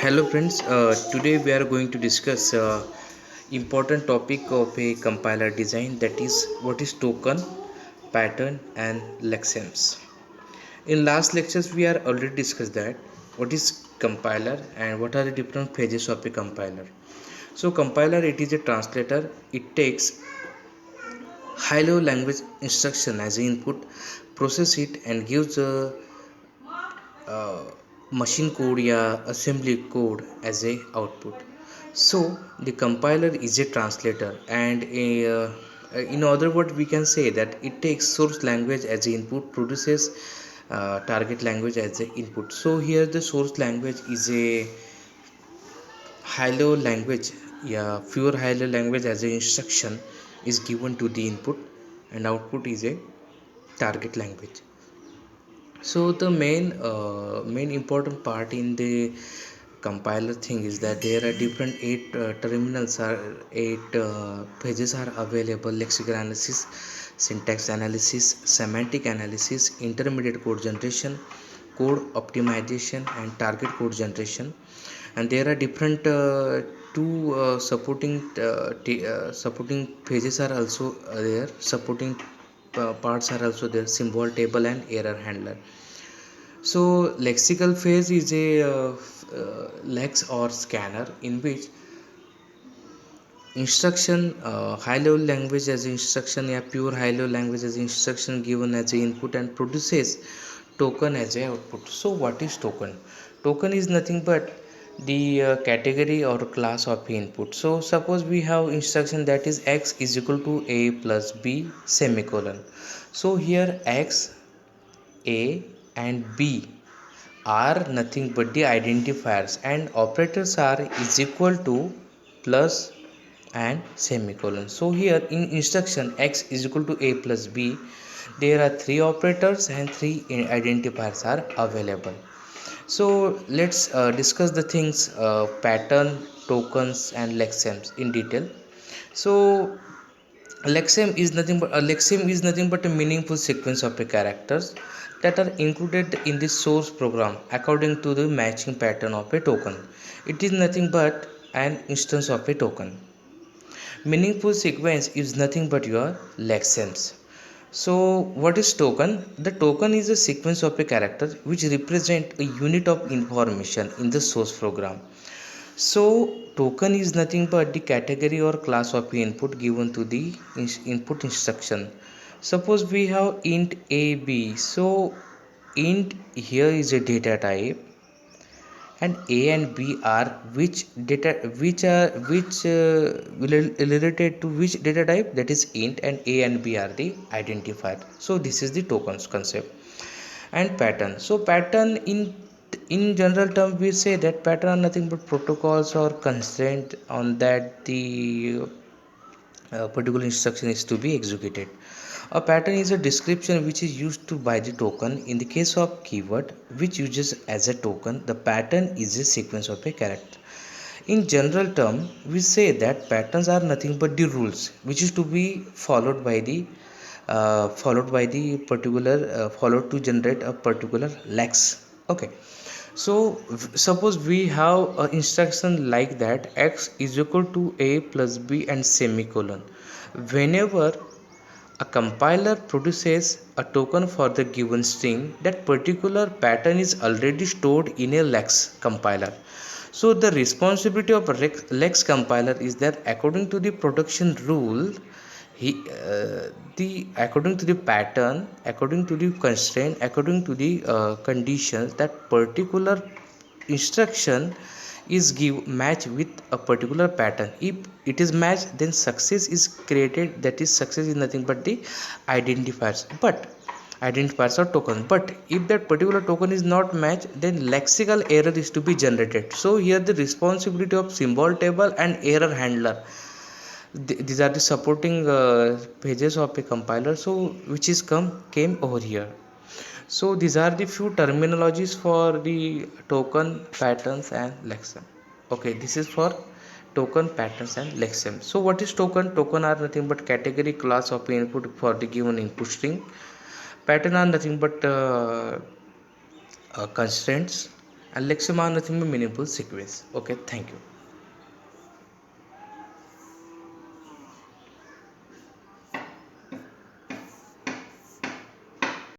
Hello friends, today we are going to discuss important topic of a compiler design, that is what is token, pattern and lexems. In last lectures we are already discussed that what is compiler and what are the different phases of a compiler. So compiler, it is a translator. It takes high level language instruction as an input, process it and gives a uh, machine code या assembly code as a output. So the compiler is a translator, and in other words we can say that it takes source language as a input, produces target language as a input. So here the source language is a high level language, yeah, pure high level language as a instruction is given to the input, and output is a target language. So the main important part in the compiler thing is that there are different eight pages are available: lexical analysis, syntax analysis, semantic analysis, intermediate code generation, code optimization and target code generation. And there are different two supporting pages are also there, supporting parts are also there: symbol table and error handler. So lexical phase is a lex or scanner in which instruction, high level language as instruction, yeah, pure high level language as instruction given as a input and produces token as a output. So what is token? Token is nothing but the category or class of input. So suppose we have instruction that is x is equal to a plus b semicolon. So here x, a and b are nothing but the identifiers, and operators are is equal to plus and semicolon. So here in instruction x is equal to a plus b, there are three operators and three identifiers are available. So let's discuss the things, pattern, tokens and lexems in detail. So lexeme is nothing but a meaningful sequence of characters that are included in the source program according to the matching pattern of a token. It is nothing but an instance of a token. Meaningful sequence is nothing but your lexemes. So what is token? The token is a sequence of a character which represent a unit of information in the source program. So token is nothing but the category or class of input given to the input instruction. Suppose we have int a b. So int here is a data type, and a and b are related to which data type, that is int, and a and b are the identifier. So this is the tokens concept. And pattern. So pattern in general term we say that pattern are nothing but protocols or constraint on that the particular instruction is to be executed. A pattern is a description which is used to by the token. In the case of keyword which uses as a token, the pattern is a sequence of a character. In general term, we say that patterns are nothing but the rules which is to be followed by the particular followed to generate a particular lex. Okay. So suppose we have an instruction like that: x is equal to a plus b and semicolon. Whenever a compiler produces a token for the given string, that particular pattern is already stored in a lex compiler. So the responsibility of a lex compiler is that according to the production rule, he the according to the pattern, according to the constraint, according to the conditions, that particular instruction is give match with a particular pattern. If it is matched, then success is created, that is success is nothing but the identifiers, but identifiers or token. But if that particular token is not matched, then lexical error is to be generated. So here the responsibility of symbol table and error handler, these are the supporting pages of a compiler, so which is came over here. So these are the few terminologies for the token, patterns and lexem. Okay, this is for token, patterns and lexem. So what is token? Token are nothing but category, class of input for the given input string. Pattern are nothing but constraints, and lexema nothing but meaningful sequence. Okay, thank you.